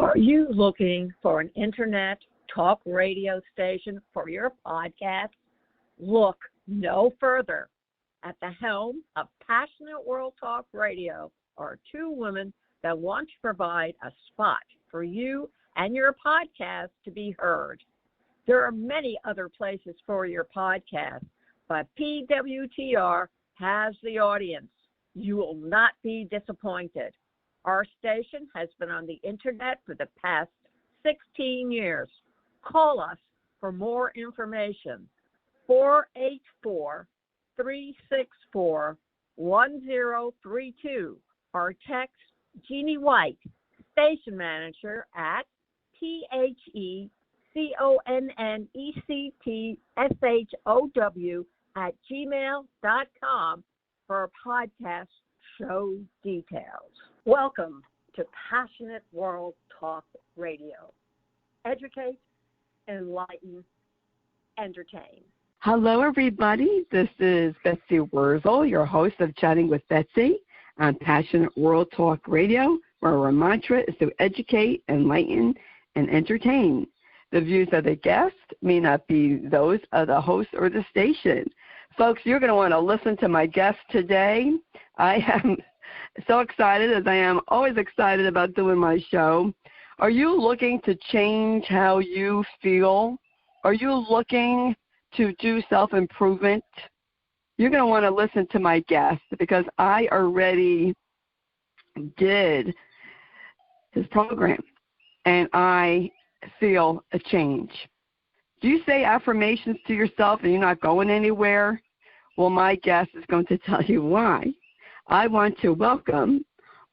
Are you looking for an internet talk radio station for your podcast? Look no further. At the helm of Passionate World Talk Radio are two women that want to provide a spot for you and your podcast to be heard. There are many other places for your podcast, but PWTR has the audience. You will not be disappointed. Our station has been on the internet for the past 16 years. Call us for more information. 484-364-1032 or text Jeannie White, station manager at THECONNECTSHOW@gmail.com for podcast show details. Welcome to Passionate World Talk Radio. Educate, enlighten, entertain. Hello, everybody. This is Betsy Wurzel, your host of Chatting with Betsy on Passionate World Talk Radio, where our mantra is to educate, enlighten, and entertain. The views of the guest may not be those of the host or the station. Folks, you're going to want to listen to my guest today. I am so excited, as I am always excited about doing my show. Are you looking to change how you feel? Are you looking to do self-improvement? You're going to want to listen to my guest because I already did his program, and I feel a change. Do you say affirmations to yourself and you're not going anywhere? Well, my guest is going to tell you why. I want to welcome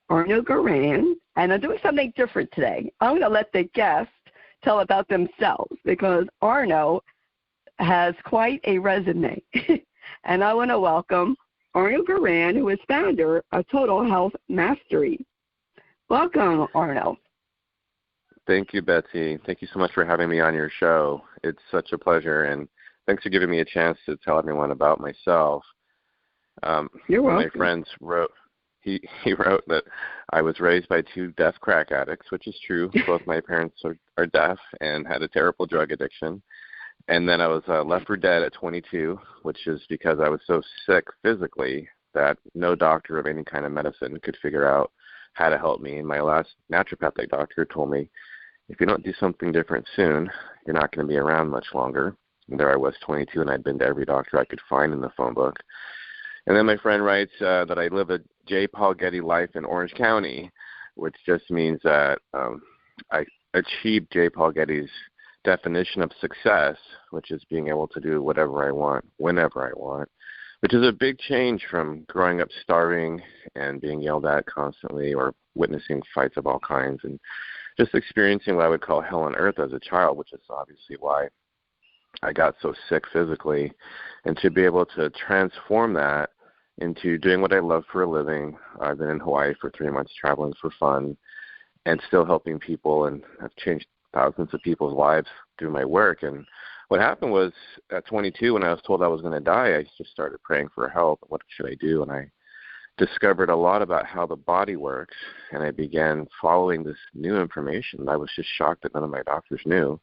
Arnoux Goran, and I'm doing something different today. I'm going to let the guest tell about themselves because Arnoux has quite a resume. And I want to welcome Arnoux Goran, who is founder of Total Health Mastery. Welcome, Arnoux. Thank you, Betsy. Thank you so much for having me on your show. It's such a pleasure, and thanks for giving me a chance to tell everyone about myself. You're welcome. My friends wrote, he wrote that I was raised by two deaf crack addicts, which is true. Both my parents are deaf and had a terrible drug addiction. And then I was left for dead at 22, which is because I was so sick physically that no doctor of any kind of medicine could figure out how to help me. And my last naturopathic doctor told me, if you don't do something different soon, you're not going to be around much longer. And there I was, 22, and I'd been to every doctor I could find in the phone book. And then my friend writes that I live a J. Paul Getty life in Orange County, which just means that I achieved J. Paul Getty's definition of success, which is being able to do whatever I want, whenever I want, which is a big change from growing up starving and being yelled at constantly or witnessing fights of all kinds and just experiencing what I would call hell on earth as a child, which is obviously why I got so sick physically. And to be able to transform that into doing what I love for a living. I've been in Hawaii for 3 months traveling for fun and still helping people, and I've changed thousands of people's lives through my work. And what happened was at 22, when I was told I was going to die, I just started praying for help. What should I do? And I discovered a lot about how the body works, and I began following this new information. I was just shocked that none of my doctors knew,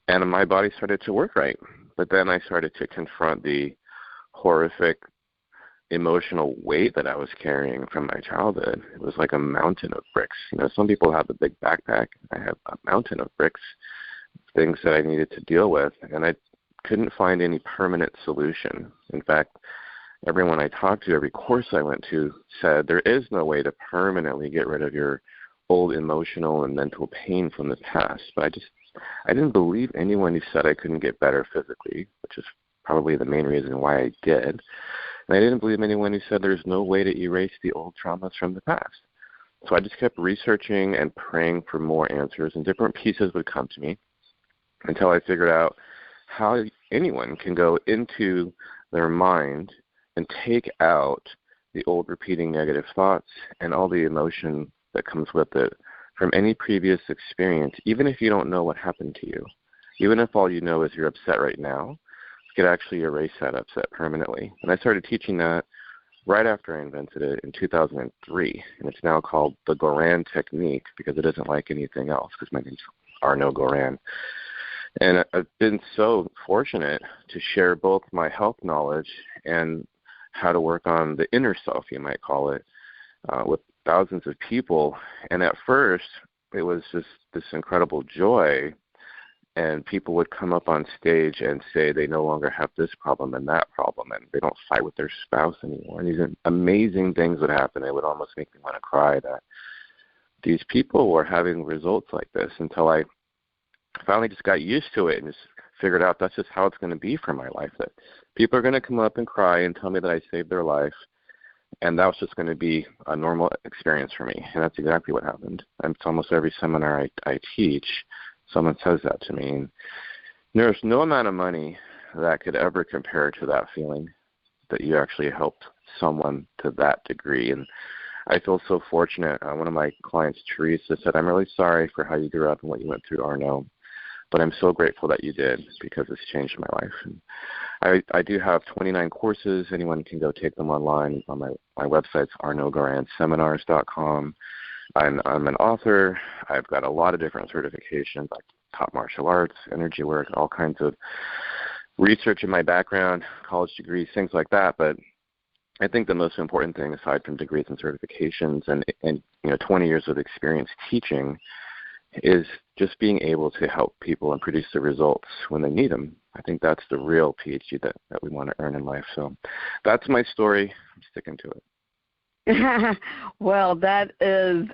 and my body started to work right. But then I started to confront the horrific emotional weight that I was carrying from my childhood. It was like a mountain of bricks. You know, some people have a big backpack. I have a mountain of bricks, things that I needed to deal with, and I couldn't find any permanent solution. In fact, everyone I talked to, every course I went to, said there is no way to permanently get rid of your old emotional and mental pain from the past. But I didn't believe anyone who said I couldn't get better physically, which is probably the main reason why I did. And I didn't believe anyone who said there's no way to erase the old traumas from the past. So I just kept researching and praying for more answers, and different pieces would come to me until I figured out how anyone can go into their mind and take out the old repeating negative thoughts and all the emotion that comes with it from any previous experience, even if you don't know what happened to you. Even if all you know is you're upset right now, you could actually erase that upset permanently. And I started teaching that right after I invented it in 2003, and it's now called the Goran Technique because it isn't like anything else, because my name's Arnoux Goran. And I've been so fortunate to share both my health knowledge and how to work on the inner self, you might call it, with thousands of people. And at first, it was just this incredible joy, and people would come up on stage and say they no longer have this problem and that problem, and they don't fight with their spouse anymore. And these amazing things would happen. It would almost make me want to cry that these people were having results like this, until I finally just got used to it and just figured out that's just how it's going to be for my life, that people are going to come up and cry and tell me that I saved their life, and that was just going to be a normal experience for me. And that's exactly what happened. And it's almost every seminar I teach, someone says that to me. And there's no amount of money that could ever compare to that feeling that you actually helped someone to that degree. And I feel so fortunate. One of my clients, Teresa, said, "I'm really sorry for how you grew up and what you went through, Arnoux, but I'm so grateful that you did, because it's changed my life." And I do have 29 courses. Anyone can go take them online. On my website's ArnougGoranSeminars.com. I'm an author. I've got a lot of different certifications, like top martial arts, energy work, all kinds of research in my background, college degrees, things like that. But I think the most important thing, aside from degrees and certifications and 20 years of experience teaching, is just being able to help people and produce the results when they need them. I think that's the real PhD that we want to earn in life. So that's my story. I'm sticking to it. Well, that is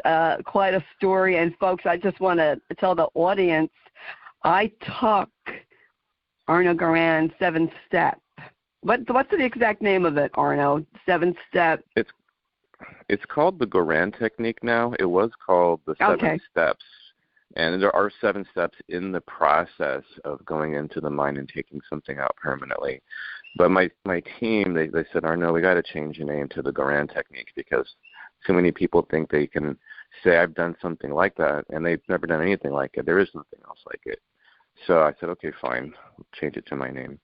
quite a story. And, folks, I just want to tell the audience, I took Arnoux Goran 7-Step. What's the exact name of it, Arnoux? 7-Step? It's called the Goran Technique now. It was called the 7 Steps. And there are 7 steps in the process of going into the mind and taking something out permanently. But my team, they said, "Arnoux, we got to change the name to the Goran Technique, because too many people think they can say I've done something like that, and they've never done anything like it. There is nothing else like it." So I said, "Okay, fine, we'll change it to my name."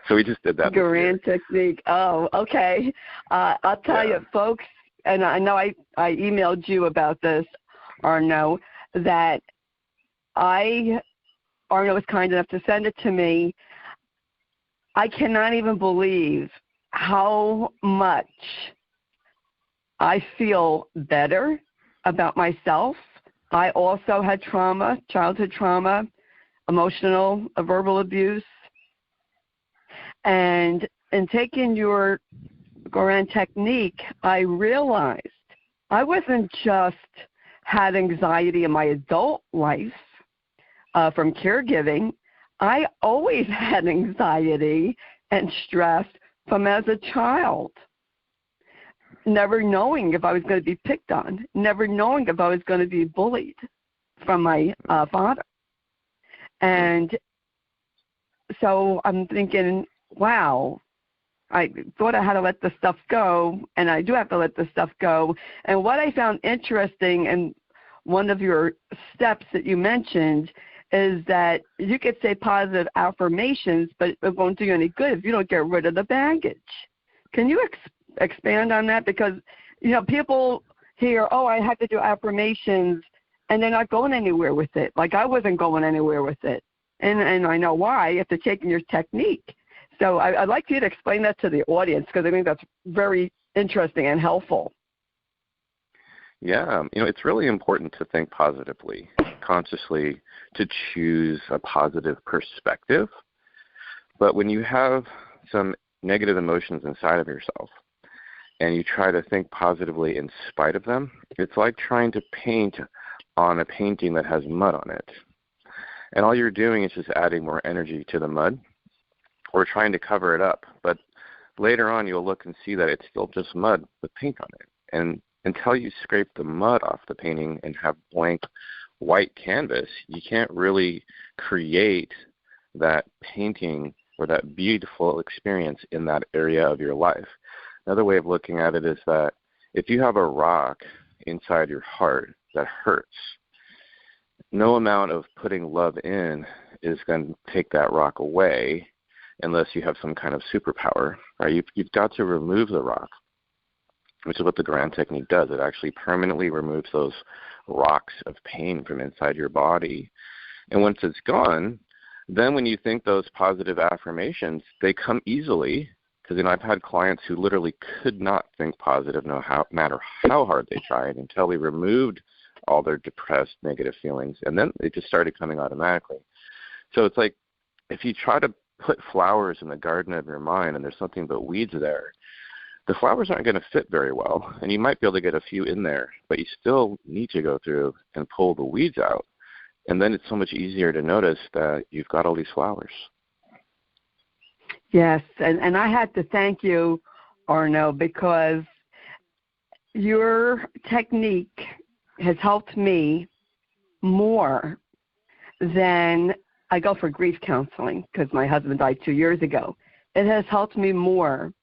So we just did that. Goran Technique. Oh, okay. I'll tell you, folks, and I know I emailed you about this, Arnoux, that Arnoux was kind enough to send it to me. I cannot even believe how much I feel better about myself. I also had trauma, childhood trauma, emotional, verbal abuse. And in taking your Goran Technique, I realized I wasn't just had anxiety in my adult life from caregiving. I always had anxiety and stress from as a child, never knowing if I was going to be picked on, never knowing if I was going to be bullied from my father. And so I'm thinking, wow, I thought I had to let this stuff go, and I do have to let this stuff go. And what I found interesting, and one of your steps that you mentioned, is that you could say positive affirmations, but it won't do you any good if you don't get rid of the baggage. Can you expand on that? Because, people hear, oh, I have to do affirmations, and they're not going anywhere with it. Like I wasn't going anywhere with it. And I know why, after taking your technique. So I'd like you to explain that to the audience, because I think that's very interesting and helpful. Yeah, it's really important to think positively, consciously, to choose a positive perspective. But when you have some negative emotions inside of yourself and you try to think positively in spite of them, it's like trying to paint on a painting that has mud on it. And all you're doing is just adding more energy to the mud or trying to cover it up. But later on, you'll look and see that it's still just mud with paint on it. And until you scrape the mud off the painting and have blank white canvas, you can't really create that painting or that beautiful experience in that area of your life. Another way of looking at it is that if you have a rock inside your heart that hurts, no amount of putting love in is going to take that rock away unless you have some kind of superpower, right? You've got to remove the rock. which is what the Goran Technique does. It actually permanently removes those rocks of pain from inside your body. And once it's gone, then when you think those positive affirmations, they come easily. Because I've had clients who literally could not think positive, no matter how hard they tried, until we removed all their depressed, negative feelings, and then they just started coming automatically. So it's like if you try to put flowers in the garden of your mind and there's nothing but weeds there, the flowers aren't going to fit very well, and you might be able to get a few in there, but you still need to go through and pull the weeds out. And then it's so much easier to notice that you've got all these flowers. Yes, and I had to thank you, Arnoux, because your technique has helped me more than I go for grief counseling because my husband died 2 years ago. It has helped me more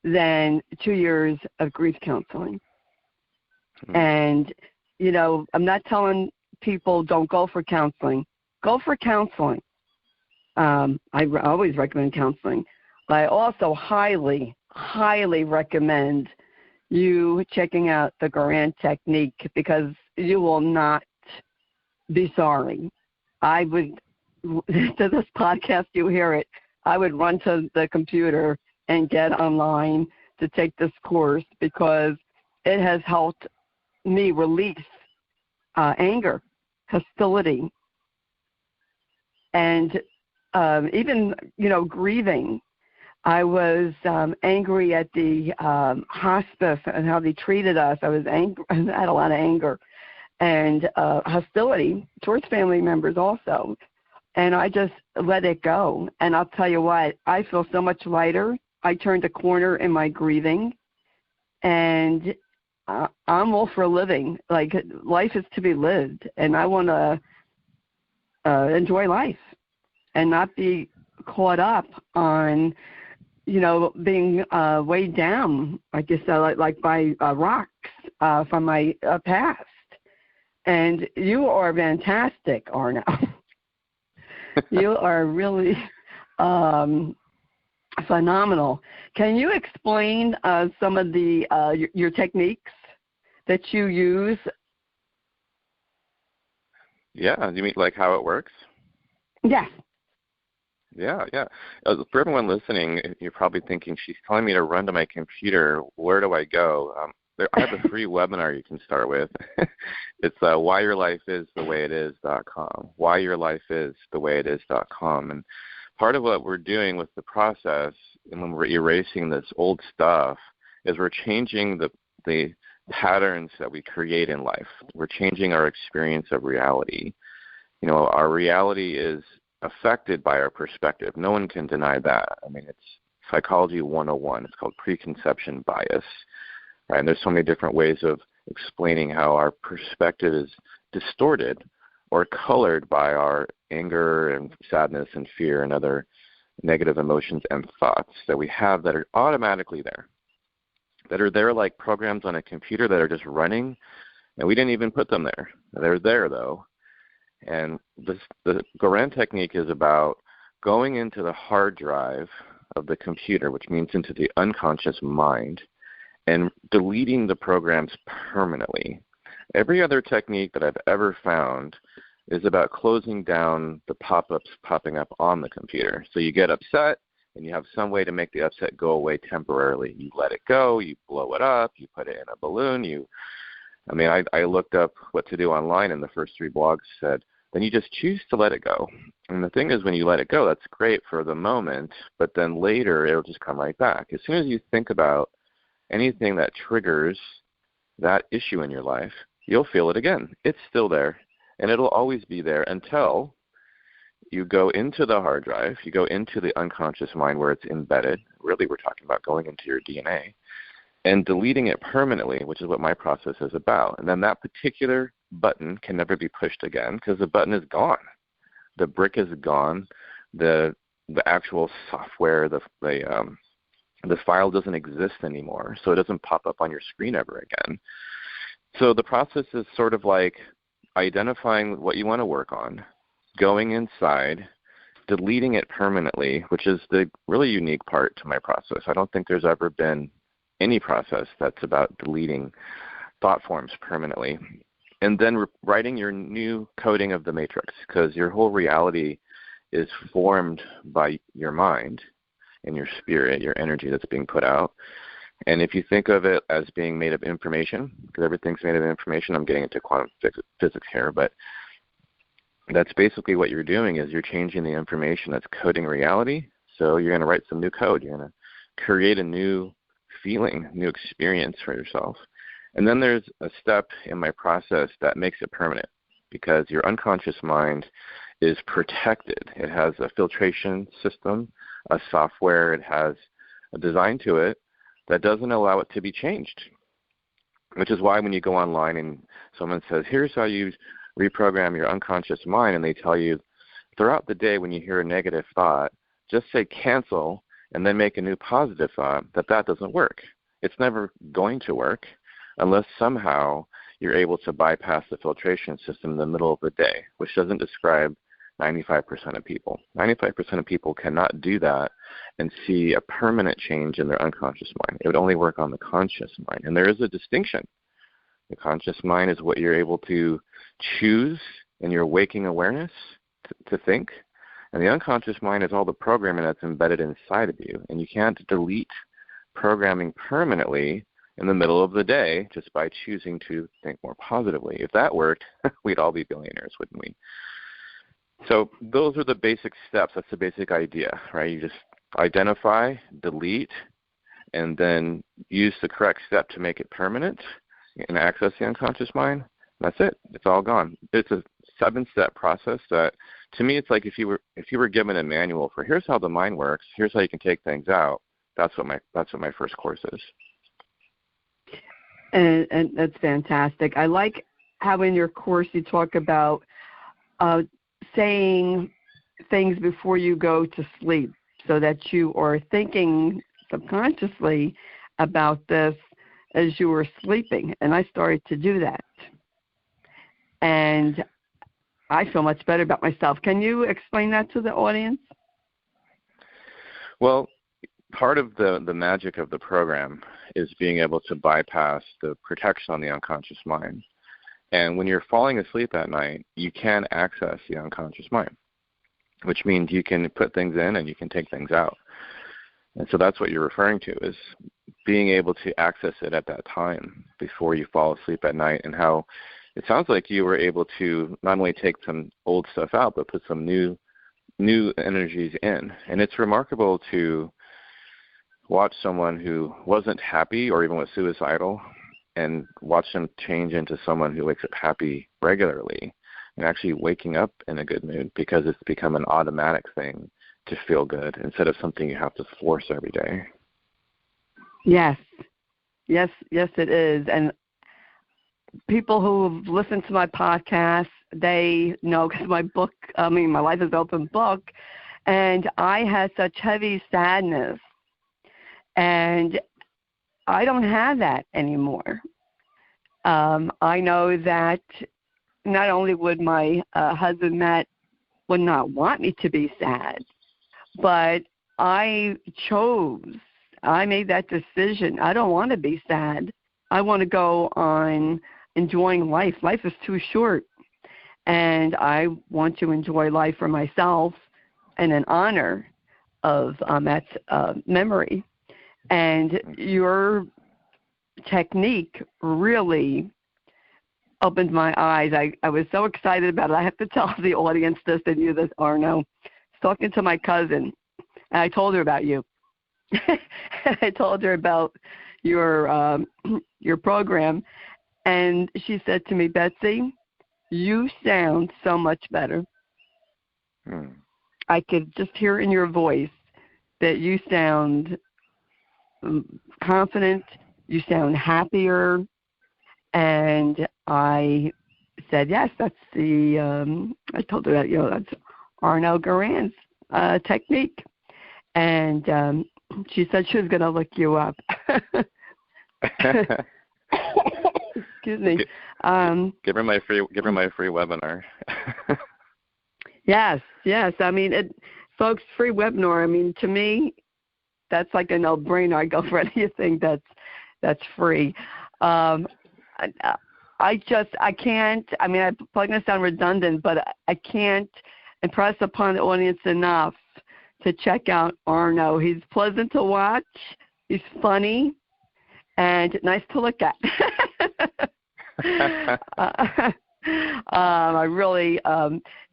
than 2 years of grief counseling. Mm-hmm. And, I'm not telling people don't go for counseling. Go for counseling. I always recommend counseling, but I also highly, highly recommend you checking out the Goran Technique because you will not be sorry. I would, to this podcast, you hear it, I would run to the computer and get online to take this course because it has helped me release anger, hostility, and even, grieving. I was angry at the hospice and how they treated us. I was angry. I had a lot of anger and hostility towards family members also. And I just let it go. And I'll tell you what, I feel so much lighter. I turned a corner in my grieving, and I'm all for living. Like, life is to be lived, and I want to enjoy life and not be caught up on, being weighed down, like you said, like by rocks from my past. And you are fantastic, Arnoux. You are really phenomenal. Can you explain some of the your techniques that you use? Yeah, you mean like how it works? Yes. Yeah. For everyone listening, you're probably thinking, she's telling me to run to my computer. Where do I go? I have a free webinar you can start with. It's whyyourlifeisthewayItis.com. WhyyourlifeisthewayItis.com. And part of what we're doing with the process, and when we're erasing this old stuff, is we're changing the patterns that we create in life. We're changing our experience of reality. Our reality is affected by our perspective. No one can deny that. I mean, it's Psychology 101. It's called preconception bias. Right? And there's so many different ways of explaining how our perspective is distorted or colored by our anger and sadness and fear and other negative emotions and thoughts that we have that are automatically there, that are there like programs on a computer that are just running, and we didn't even put them there. They're there, though. And the Goran Technique is about going into the hard drive of the computer, which means into the unconscious mind, and deleting the programs permanently. Every other technique that I've ever found is about closing down the pop-ups popping up on the computer. So you get upset, and you have some way to make the upset go away temporarily. You let it go, you blow it up, you put it in a balloon. I looked up what to do online, and the first 3 blogs said, then you just choose to let it go. And the thing is, when you let it go, that's great for the moment, but then later it'll just come right back. As soon as you think about anything that triggers that issue in your life, you'll feel it again. It's still there, and it'll always be there until you go into the hard drive, you go into the unconscious mind where it's embedded. Really, we're talking about going into your DNA and deleting it permanently, which is what my process is about. And then that particular button can never be pushed again because the button is gone. The brick is gone. The actual software, the file doesn't exist anymore, so it doesn't pop up on your screen ever again. So the process is sort of like identifying what you want to work on, going inside, deleting it permanently, which is the really unique part to my process. I don't think there's ever been any process that's about deleting thought forms permanently. And then writing your new coding of the matrix, because your whole reality is formed by your mind and your spirit, your energy that's being put out. And if you think of it as being made of information, because everything's made of information, I'm getting into quantum physics here, but that's basically what you're doing is you're changing the information that's coding reality. So you're going to write some new code. You're going to create a new feeling, new experience for yourself. And then there's a step in my process that makes it permanent, because your unconscious mind is protected. It has a filtration system, a software. It has a design to it that doesn't allow it to be changed, which is why when you go online and someone says, here's how you reprogram your unconscious mind, and they tell you throughout the day when you hear a negative thought, just say cancel and then make a new positive thought, that doesn't work. It's never going to work unless somehow you're able to bypass the filtration system in the middle of the day, which doesn't describe 95% of people. 95% of people cannot do that and see a permanent change in their unconscious mind. It would only work on the conscious mind. And there is a distinction. The conscious mind is what you're able to choose in your waking awareness to think. And the unconscious mind is all the programming that's embedded inside of you. And you can't delete programming permanently in the middle of the day just by choosing to think more positively. If that worked, we'd all be billionaires, wouldn't we? So those are the basic steps. That's the basic idea, right? You just identify, delete, and then use the correct step to make it permanent and access the unconscious mind. That's it. It's all gone. It's a 7-step process that, to me, it's like if you were given a manual for here's how the mind works, here's how you can take things out. That's what my first course is. And that's fantastic. I like how in your course you talk about saying things before you go to sleep so that you are thinking subconsciously about this as you were sleeping. And I started to do that. And I feel much better about myself. Can you explain that to the audience? Well, part of the magic of the program is being able to bypass the protection on the unconscious mind. And when you're falling asleep at night, you can access the unconscious mind, which means you can put things in and you can take things out. And so that's what you're referring to, is being able to access it at that time before you fall asleep at night, and how it sounds like you were able to not only take some old stuff out, but put some new energies in. And it's remarkable to watch someone who wasn't happy or even was suicidal and watch them change into someone who wakes up happy regularly and actually waking up in a good mood, because it's become an automatic thing to feel good instead of something you have to force every day. Yes, it is. And people who have listened to my podcast, they know, because my Life is Open book, and I had such heavy sadness. And I don't have that anymore. I know that not only would my husband, Matt, would not want me to be sad, but I made that decision. I don't want to be sad. I want to go on enjoying life. Life is too short, and I want to enjoy life for myself and in honor of Matt's memory. And your technique really opened my eyes. I was so excited about it. I have to tell the audience this and you this, Arnoux. I was talking to my cousin, and I told her about you. I told her about your program, and she said to me, Betsy, you sound so much better. I could just hear in your voice that you sound confident, you sound happier. And I said, yes, that's I told her that, that's Arnoux Goran's technique. And she said she was going to look you up. Excuse me. Give her my free webinar. Yes. I mean, free webinar. I mean, to me, that's like a no-brainer. I go for anything that's that's free. I can't, I'm probably going to sound redundant, but I can't impress upon the audience enough to check out Arnoux. He's pleasant to watch, he's funny, and nice to look at. I really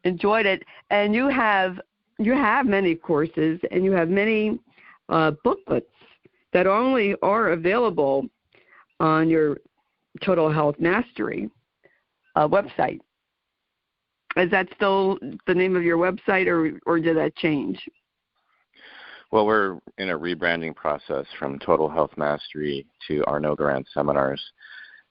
enjoyed it. And you have many courses, and you have many booklets that only are available on your Total Health Mastery website. Is that still the name of your website, or did that change? Well, we're in a rebranding process from Total Health Mastery to Arnoux Goran Seminars.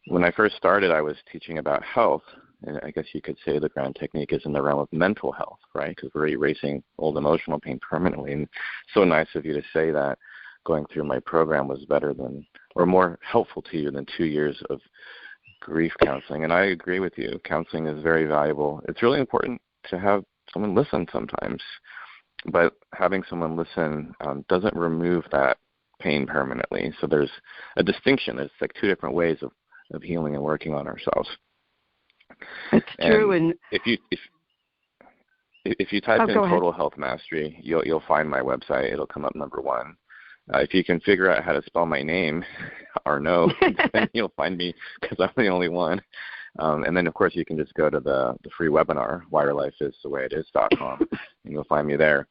When I first started, I was teaching about health, and I guess you could say the Goran Technique is in the realm of mental health, right? Because we're erasing old emotional pain permanently. And so nice of you to say that going through my program was better than, or more helpful to you than 2 years of grief counseling. And I agree with you. Counseling is very valuable. It's really important to have someone listen sometimes. But having someone listen doesn't remove that pain permanently. So there's a distinction. It's like two different ways of healing and working on ourselves. That's true. And if you type in Total Health Mastery, you'll find my website. It'll come up number one. If you can figure out how to spell my name, Arnoux, then you'll find me because I'm the only one. And then, of course, you can just go to the free webinar, whyyourilifeisthewayItis.com, and you'll find me there.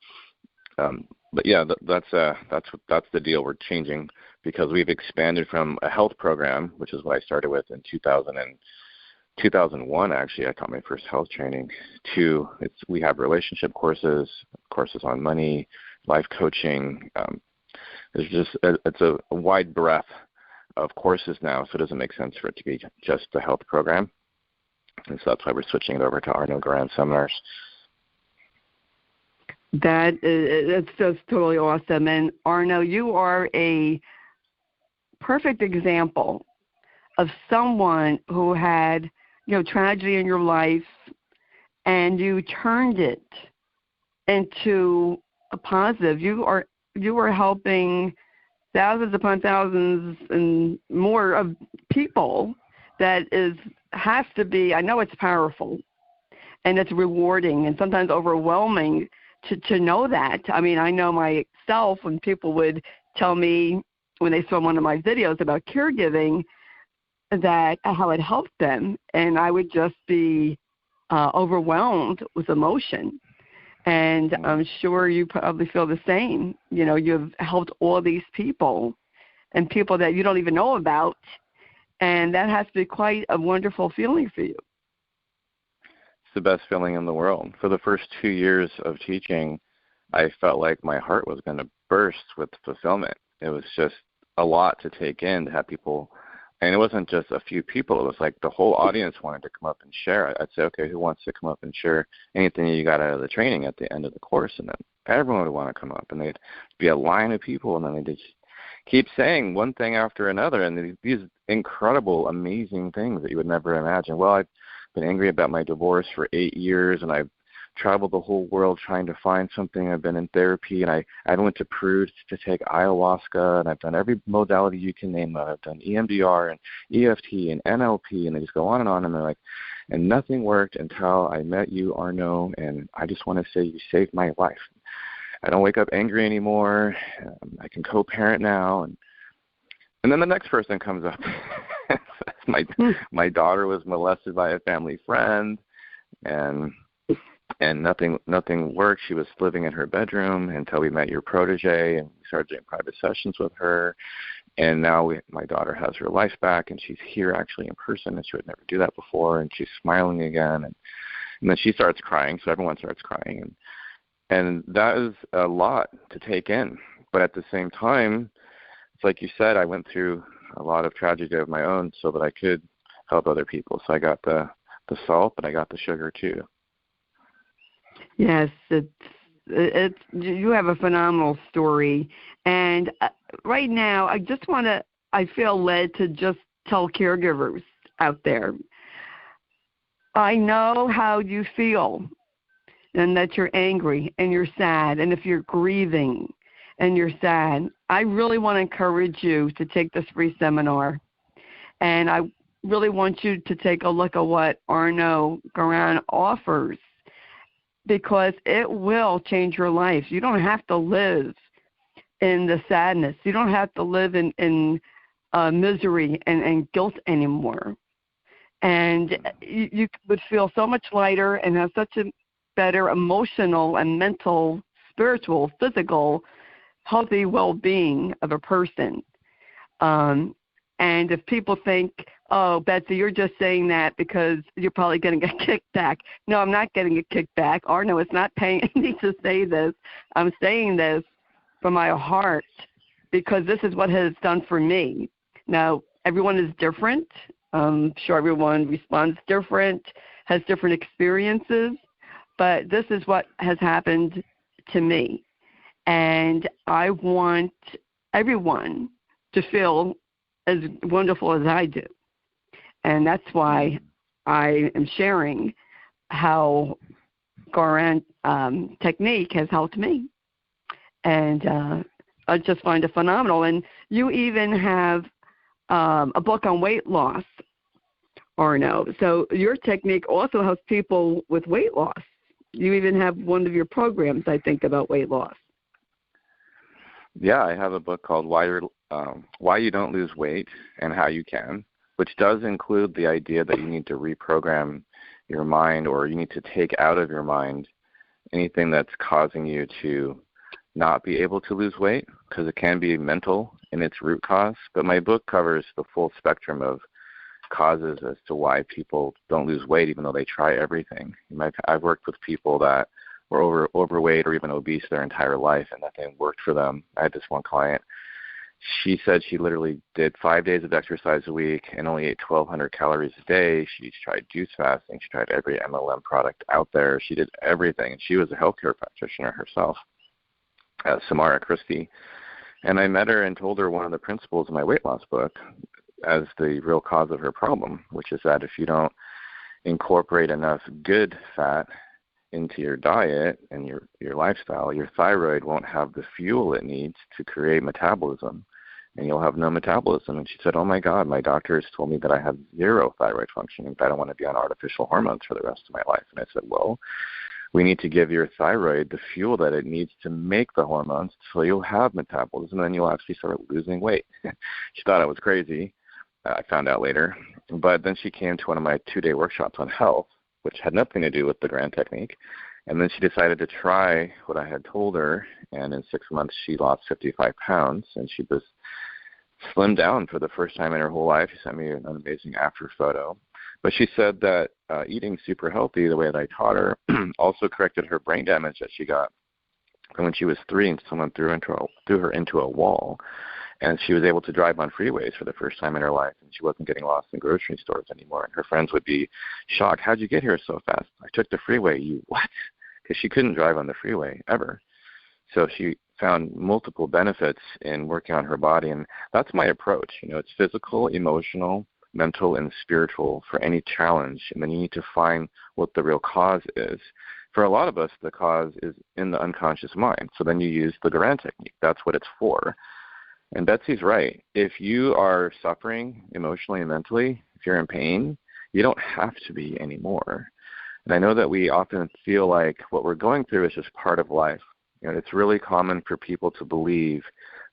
But yeah, that's the deal. We're changing because we've expanded from a health program, which is what I started with in 2001. Actually, I taught my first health training. To we have relationship courses on money, life coaching. It's a wide breadth of courses now, so it doesn't make sense for it to be just a health program. And so that's why we're switching it over to Arnoux Goran Seminars. That's just totally awesome. And Arnoux, you are a perfect example of someone who had, tragedy in your life, and you turned it into a positive. You are helping thousands upon thousands and more of people. That has to be, I know it's powerful, and it's rewarding and sometimes overwhelming to know that. I mean, I know myself when people would tell me when they saw one of my videos about caregiving that how it helped them, and I would just be overwhelmed with emotion. And I'm sure you probably feel the same. You've helped all these people and people that you don't even know about, and that has to be quite a wonderful feeling for you. It's the best feeling in the world. For the first 2 years of teaching, I felt like my heart was going to burst with fulfillment. It was just a lot to take in to have people. And it wasn't just a few people. It was like the whole audience wanted to come up and share. I'd say, okay, who wants to come up and share anything you got out of the training at the end of the course? And then everyone would want to come up, and they'd be a line of people, and then they'd just keep saying one thing after another, and these incredible, amazing things that you would never imagine. Well, I've been angry about my divorce for 8 years, and I've traveled the whole world trying to find something. I've been in therapy, and I went to Peru to take ayahuasca, and I've done every modality you can name. I've done EMDR and EFT and NLP, and they just go on, and they're like, and nothing worked until I met you, Arnoux, and I just want to say you saved my life. I don't wake up angry anymore. I can co-parent now, and then the next person comes up. My daughter was molested by a family friend, and nothing worked. She was living in her bedroom until we met your protege, and we started doing private sessions with her. And now my daughter has her life back, and she's here actually in person, and she would never do that before, and she's smiling again. And then she starts crying, so everyone starts crying. And that is a lot to take in. But at the same time, it's like you said, I went through a lot of tragedy of my own so that I could help other people. So I got the salt, but I got the sugar too. Yes, it's you have a phenomenal story. And right now, I feel led to just tell caregivers out there, I know how you feel, and that you're angry and you're sad, and if you're grieving, and you're sad, I really want to encourage you to take this free seminar. And I really want you to take a look at what Arnoux Goran offers, because it will change your life. You don't have to live in the sadness. You don't have to live in misery and guilt anymore. And you would feel so much lighter and have such a better emotional and mental, spiritual, physical, healthy well-being of a person. And if people think, oh, Betsy, you're just saying that because you're probably getting a kickback. No, I'm not getting a kickback. Arnoux is not paying me to say this. I'm saying this from my heart because this is what has done for me. Now, everyone is different. I'm sure everyone responds different, has different experiences, but this is what has happened to me. And I want everyone to feel as wonderful as I do. And that's why I am sharing how Goran Technique has helped me. And I just find it phenomenal. And you even have a book on weight loss, Arnoux. So your technique also helps people with weight loss. You even have one of your programs, I think, about weight loss. Yeah, I have a book called Why You Don't Lose Weight and How You Can, which does include the idea that you need to reprogram your mind, or you need to take out of your mind anything that's causing you to not be able to lose weight, because it can be mental in its root cause. But my book covers the full spectrum of causes as to why people don't lose weight even though they try everything. I've worked with people that were overweight or even obese their entire life, and nothing worked for them. I had this one client. She said she literally did 5 days of exercise a week and only ate 1,200 calories a day. She tried juice fasting. She tried every MLM product out there. She did everything, and she was a healthcare practitioner herself, Samara Christie. And I met her and told her one of the principles of my weight loss book as the real cause of her problem, which is that if you don't incorporate enough good fat into your diet and your lifestyle, your thyroid won't have the fuel it needs to create metabolism, and you'll have no metabolism. And she said, oh my God, my doctor has told me that I have zero thyroid function and I don't want to be on artificial hormones for the rest of my life. And I said, well, we need to give your thyroid the fuel that it needs to make the hormones so you'll have metabolism, and then you'll actually start losing weight. She thought I was crazy. I found out later. But then she came to one of my 2-day workshops on health, which had nothing to do with the Goran Technique. And then she decided to try what I had told her, and in 6 months she lost 55 pounds, and she was slimmed down for the first time in her whole life. She sent me an amazing after photo. But she said that eating super healthy, the way that I taught her, also corrected her brain damage that she got from when she was 3 and someone threw her into a wall. And she was able to drive on freeways for the first time in her life, and she wasn't getting lost in grocery stores anymore. And her friends would be shocked. How'd you get here so fast? I took the freeway. You what? Because she couldn't drive on the freeway ever. So she found multiple benefits in working on her body, and that's my approach. It's physical, emotional, mental, and spiritual for any challenge, and then you need to find what the real cause is. For a lot of us, the cause is in the unconscious mind. So then you use the Goran Technique. That's what it's for. And Betsy's right. If you are suffering emotionally and mentally, if you're in pain, you don't have to be anymore. And I know that we often feel like what we're going through is just part of life. It's really common for people to believe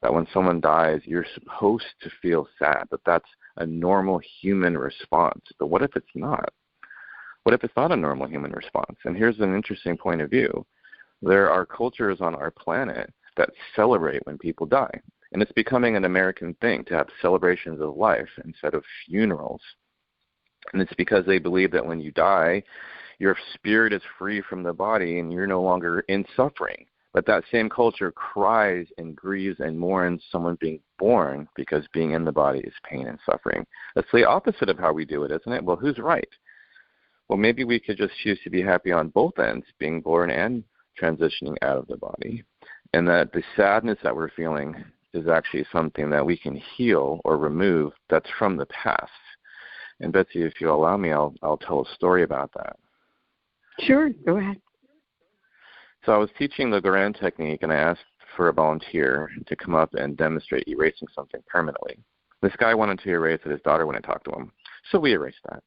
that when someone dies, you're supposed to feel sad, that that's a normal human response. But what if it's not? What if it's not a normal human response? And here's an interesting point of view. There are cultures on our planet that celebrate when people die. And it's becoming an American thing to have celebrations of life instead of funerals. And it's because they believe that when you die, your spirit is free from the body and you're no longer in suffering. But that same culture cries and grieves and mourns someone being born, because being in the body is pain and suffering. That's the opposite of how we do it, isn't it? Well, who's right? Well, maybe we could just choose to be happy on both ends, being born and transitioning out of the body. And that the sadness that we're feeling is actually something that we can heal or remove that's from the past. And Betsy, if you allow me, I'll tell a story about that. Sure, go ahead. So I was teaching the Goran Technique, and I asked for a volunteer to come up and demonstrate erasing something permanently. This guy wanted to erase it. His daughter wouldn't talk to him. So we erased that.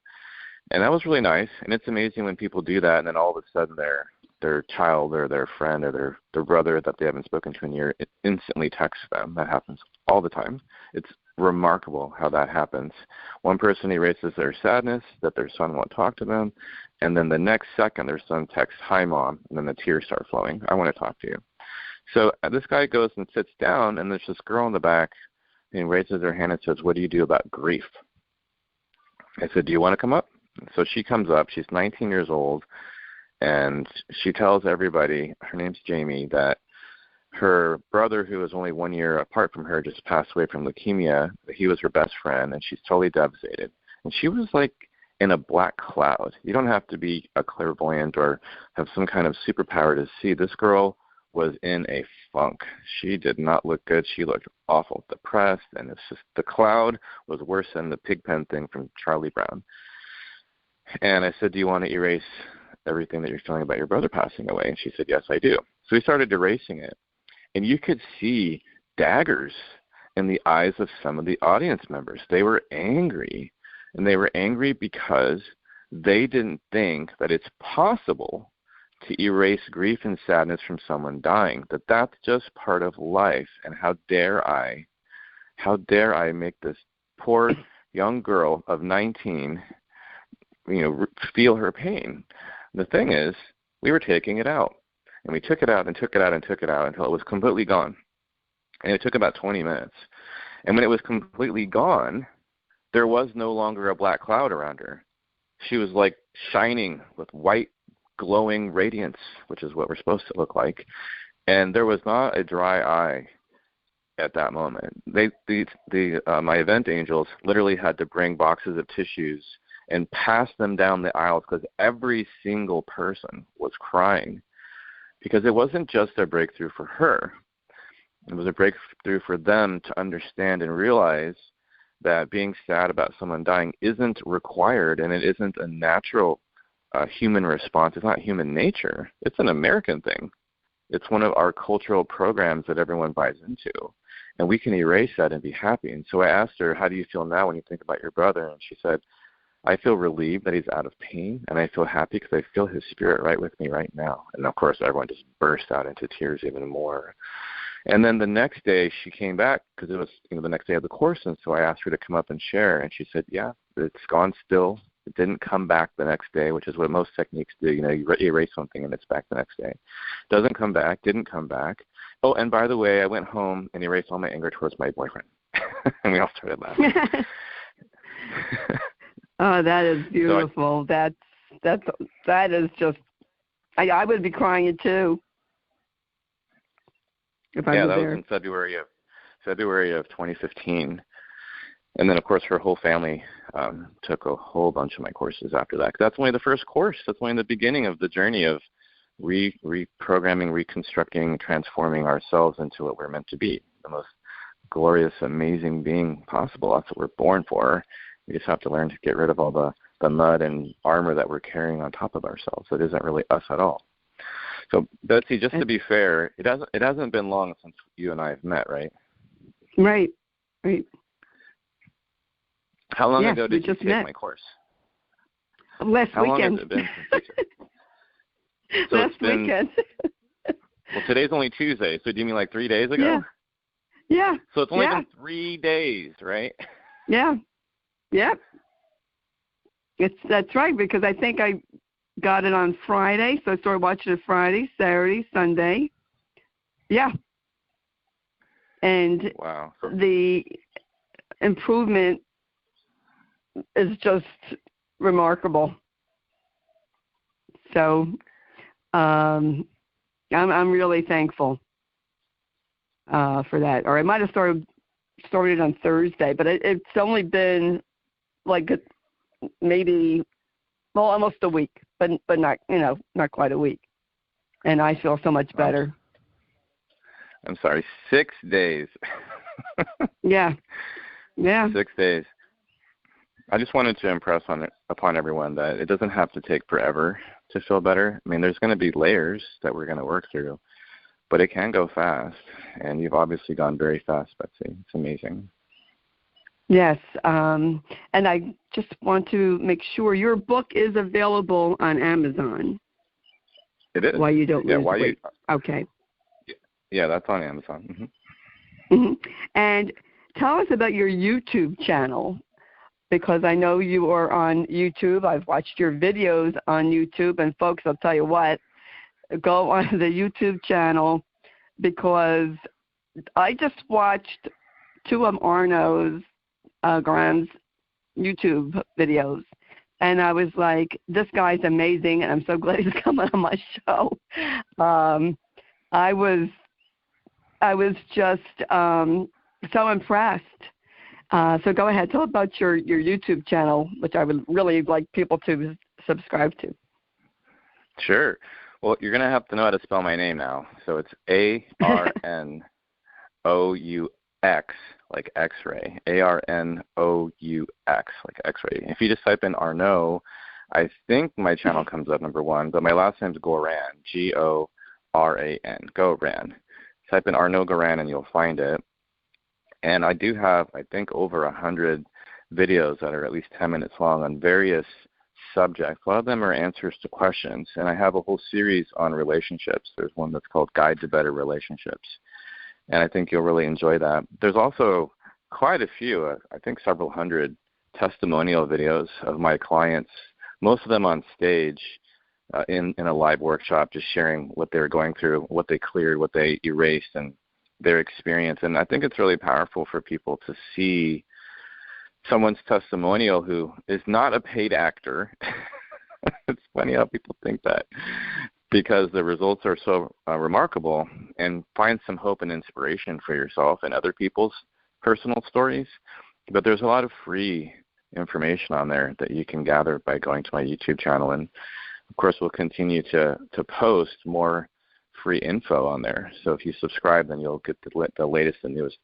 And that was really nice. And it's amazing when people do that, and then all of a sudden their child or their friend or their brother that they haven't spoken to in a year instantly texts them. That happens all the time. It's remarkable how that happens. One person erases their sadness that their son won't talk to them, and then the next second their son texts, "Hi, Mom," and then the tears start flowing. "I want to talk to you." So this guy goes and sits down, and there's this girl in the back and raises her hand and says, "What do you do about grief?" I said, "Do you want to come up?" So she comes up. She's 19 years old, and she tells everybody, her name's Jamie, that her brother, who was only 1 year apart from her, just passed away from leukemia. He was her best friend, and she's totally devastated. And she was like in a black cloud. You don't have to be a clairvoyant or have some kind of superpower to see this girl was in a funk. She did not look good. She looked awful, depressed, and it's just the cloud was worse than the pigpen thing from Charlie Brown. And I said, "Do you want to erase everything that you're feeling about your brother passing away?" And she said, "Yes, I do." So we started erasing it. And you could see daggers in the eyes of some of the audience members. They were angry. And they were angry because they didn't think that it's possible to erase grief and sadness from someone dying, that that's just part of life. And how dare I make this poor young girl of 19, feel her pain. The thing is, we were taking it out. And we took it out and took it out and took it out until it was completely gone. And it took about 20 minutes. And when it was completely gone, there was no longer a black cloud around her. She was like shining with white, glowing radiance, which is what we're supposed to look like. And there was not a dry eye at that moment. My event angels literally had to bring boxes of tissues and pass them down the aisles because every single person was crying. Because it wasn't just a breakthrough for her. It was a breakthrough for them to understand and realize that being sad about someone dying isn't required, and it isn't a natural human response. It's not human nature. It's an American thing. It's one of our cultural programs that everyone buys into. And we can erase that and be happy. And so I asked her, "How do you feel now when you think about your brother?" And she said, "I feel relieved that he's out of pain, and I feel happy because I feel his spirit right with me right now." And, of course, everyone just burst out into tears even more. And then the next day she came back because it was the next day of the course, and so I asked her to come up and share. And she said, "Yeah, it's gone still. It didn't come back the next day," which is what most techniques do. You erase something and it's back the next day. Doesn't come back, didn't come back. Oh, and by the way, I went home and erased all my anger towards my boyfriend. And we all started laughing. Oh, that is beautiful. So that is just. I would be crying too. If I was that there. Was in February of 2015, and then of course her whole family took a whole bunch of my courses after that. That's only the first course. That's only the beginning of the journey of reprogramming, reconstructing, transforming ourselves into what we're meant to be, the most glorious, amazing being possible. That's what we're born for. We just have to learn to get rid of all the mud and armor that we're carrying on top of ourselves. It isn't really us at all. So, Betsy, just to be fair, it hasn't been long since you and I have met, right? Right. How long ago did you take my course? Last weekend. How long has it been since you so Last weekend. Well, today's only Tuesday, so do you mean like 3 days ago? Yeah. So it's only been 3 days, right? Yeah. That's right, because I think I got it on Friday, so I started watching it Friday, Saturday, Sunday. Yeah. And wow. The improvement is just remarkable. So I'm really thankful for that. Or I might have started on Thursday, but it's only been like maybe almost a week, but not not quite a week, and I feel so much better. I'm sorry, 6 days. Yeah. 6 days. I just wanted to impress upon everyone that it doesn't have to take forever to feel better. I mean, there's going to be layers that we're going to work through, but it can go fast. And you've obviously gone very fast, Betsy. It's amazing. Yes, and I just want to make sure your book is available on Amazon. It is. Why You Don't Yeah, Lose Weight. Okay. Yeah, that's on Amazon. Mm-hmm. Mm-hmm. And tell us about your YouTube channel, because I know you are on YouTube. I've watched your videos on YouTube, and folks, I'll tell you what, go on the YouTube channel, because I just watched two of Arnoux Goran's YouTube videos, and I was like, this guy's amazing, and I'm so glad he's coming on my show. I was just so impressed. So go ahead, tell about your YouTube channel, which I would really like people to subscribe to. Sure. Well, you're going to have to know how to spell my name now. So it's Arnoux, like X-ray, Arnoux, like X-ray. If you just type in Arnoux, I think my channel comes up number one, but my last name's Goran, Goran, Goran. Type in Arnoux Goran and you'll find it. And I do have, I think, over 100 videos that are at least 10 minutes long on various subjects. A lot of them are answers to questions. And I have a whole series on relationships. There's one that's called Guide to Better Relationships. And I think you'll really enjoy that. There's also quite a few, I think several hundred testimonial videos of my clients, most of them on stage in a live workshop, just sharing what they were going through, what they cleared, what they erased, and their experience. And I think it's really powerful for people to see someone's testimonial who is not a paid actor. It's funny how people think that, because the results are so remarkable, and find some hope and inspiration for yourself and other people's personal stories. But there's a lot of free information on there that you can gather by going to my YouTube channel. And of course, we'll continue to post more free info on there. So if you subscribe, then you'll get the latest and newest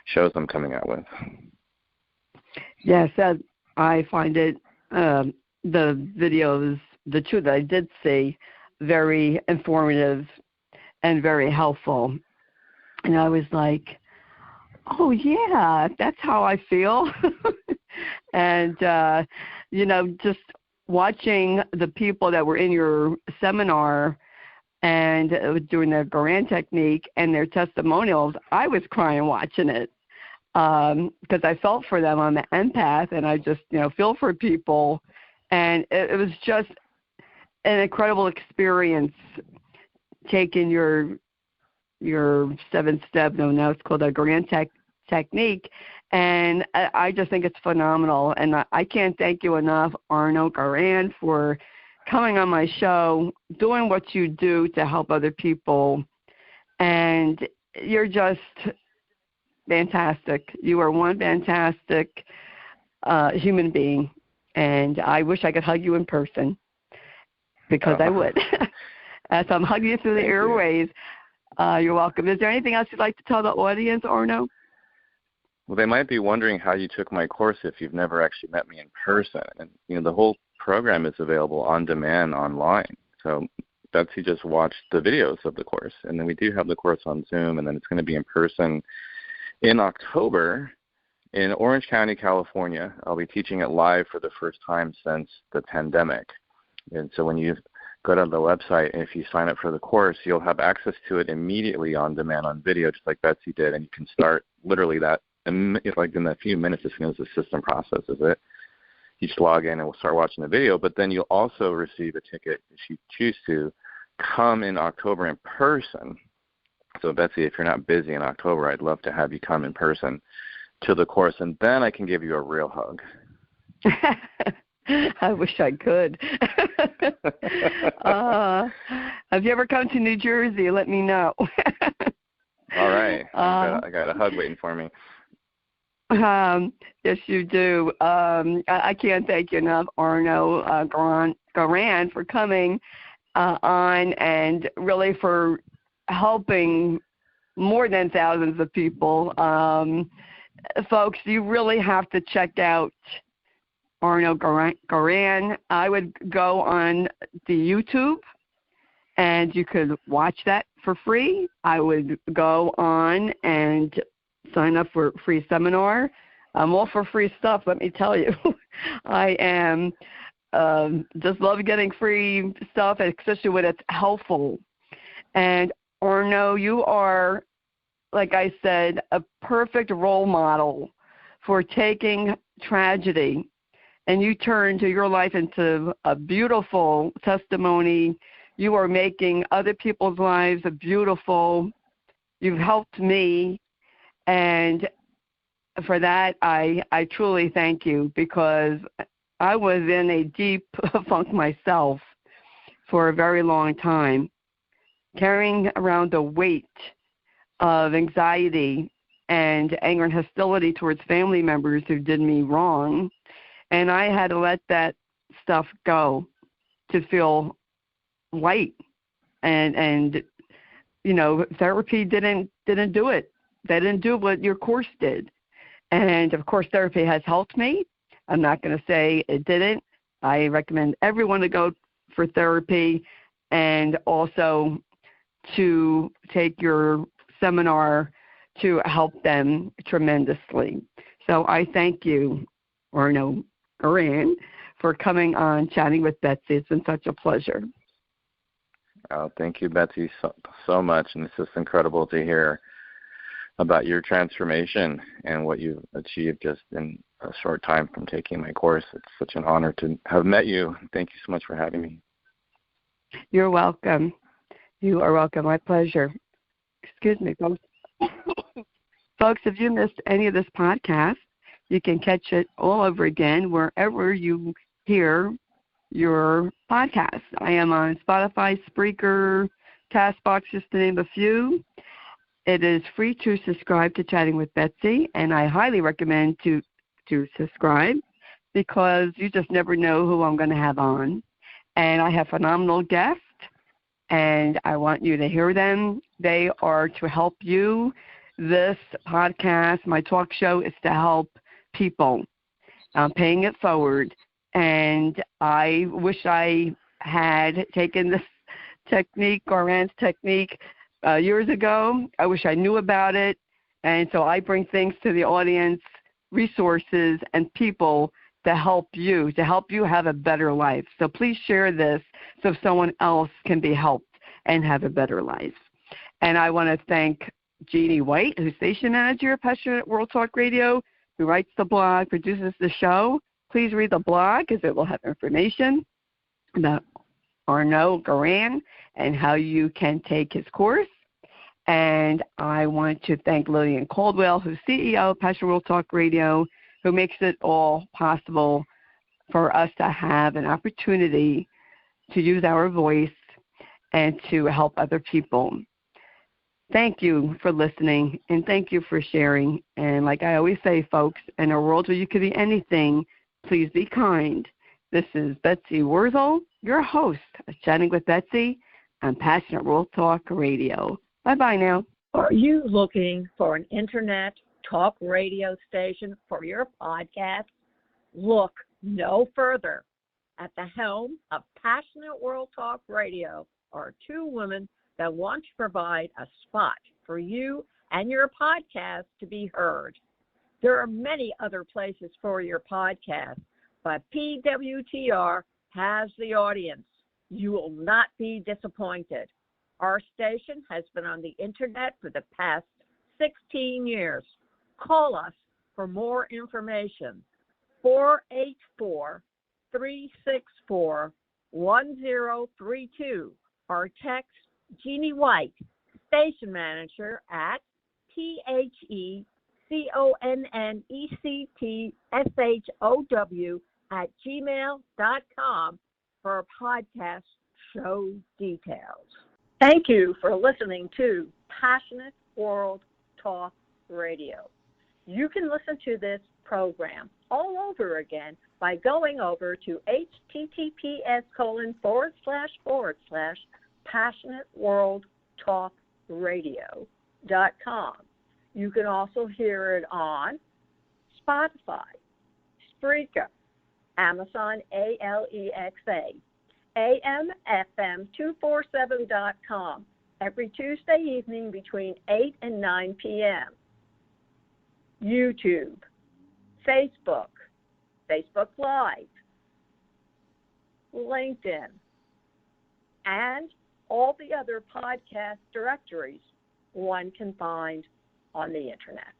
shows I'm coming out with. Yes, I find it, the videos, the two that I did see, very informative and very helpful. And I was like, oh, yeah, that's how I feel. And, just watching the people that were in your seminar and doing the Goran Technique and their testimonials, I was crying watching it, because I felt for them. I'm an empath, and I just, feel for people. And it was just an incredible experience taking your 7-step, now it's called a Goran Technique, and I just think it's phenomenal. And I can't thank you enough, Arnoux Goran, for coming on my show, doing what you do to help other people, and you're just fantastic. You are one fantastic human being, and I wish I could hug you in person, because I would. So I'm hugging you through the airways. You're welcome. Is there anything else you'd like to tell the audience, Arnoux? Well, they might be wondering how you took my course if you've never actually met me in person. And, the whole program is available on demand online. So Betsy just watched the videos of the course. And then we do have the course on Zoom, and then it's going to be in person in October in Orange County, California. I'll be teaching it live for the first time since the pandemic. And so when you go to the website, and if you sign up for the course, you'll have access to it immediately on demand on video, just like Betsy did. And you can start literally that, like in a few minutes as soon as the system processes it. You just log in and we'll start watching the video. But then you'll also receive a ticket if you choose to come in October in person. So Betsy, if you're not busy in October, I'd love to have you come in person to the course, and then I can give you a real hug. I wish I could. Have you ever come to New Jersey? Let me know. All right. I got a hug waiting for me. Yes, you do. I can't thank you enough, Arnoux Goran, for coming on, and really for helping more than thousands of people. Folks, you really have to check out Arnoux Goran. I would go on the YouTube and you could watch that for free. I would go on and sign up for a free seminar. I'm all for free stuff, let me tell you. I am just love getting free stuff, especially when it's helpful. And Arnoux, you are, like I said, a perfect role model for taking tragedy and you turn to your life into a beautiful testimony. You are making other people's lives beautiful. You've helped me, and for that, I truly thank you, because I was in a deep funk myself for a very long time, carrying around the weight of anxiety and anger and hostility towards family members who did me wrong. And I had to let that stuff go to feel light. And you know, therapy didn't do it. They didn't do what your course did. And of course, therapy has helped me. I'm not going to say it didn't. I recommend everyone to go for therapy, and also to take your seminar to help them tremendously. So I thank you, Arnoux Goran, for coming on Chatting with Betsy. It's been such a pleasure. Oh, thank you, Betsy, so much. And it's just incredible to hear about your transformation and what you've achieved just in a short time from taking my course. It's such an honor to have met you. Thank you so much for having me. You're welcome. You are welcome. My pleasure. Excuse me, folks. Folks, if you missed any of this podcast, you can catch it all over again wherever you hear your podcast. I am on Spotify, Spreaker, CastBox, just to name a few. It is free to subscribe to Chatting with Betsy, and I highly recommend to subscribe, because you just never know who I'm going to have on. And I have phenomenal guests, and I want you to hear them. They are to help you. This podcast, my talk show, is to help people. I'm paying it forward. And I wish I had taken this technique, Goran's technique, years ago. I wish I knew about it. And so I bring things to the audience, resources and people to help you have a better life. So please share this so someone else can be helped and have a better life. And I want to thank Jeannie White, who's station manager at Passionate World Talk Radio, who writes the blog, produces the show. Please read the blog, because it will have information about Arnoux Goran and how you can take his course. And I want to thank Lillian Caldwell, who's CEO of Passionate World Talk Radio, who makes it all possible for us to have an opportunity to use our voice and to help other people. Thank you for listening, and thank you for sharing. And like I always say, folks, in a world where you could be anything, please be kind. This is Betsy Wurzel, your host of Chatting with Betsy on Passionate World Talk Radio. Bye-bye now. Are you looking for an internet talk radio station for your podcast? Look no further. At the helm of Passionate World Talk Radio are two women that want to provide a spot for you and your podcast to be heard. There are many other places for your podcast, but PWTR has the audience. You will not be disappointed. Our station has been on the internet for the past 16 years. Call us for more information. 484-364-1032 or text Jeannie White, station manager, at THECONNECTSHOW@gmail.com for podcast show details. Thank you for listening to Passionate World Talk Radio. You can listen to this program all over again by going over to https://passionateworldtalkradio.com. You can also hear it on Spotify, Spreaker, Amazon Alexa, amfm247.com every Tuesday evening between 8 and 9 p.m. YouTube, Facebook, Facebook Live, LinkedIn, and all the other podcast directories one can find on the Internet.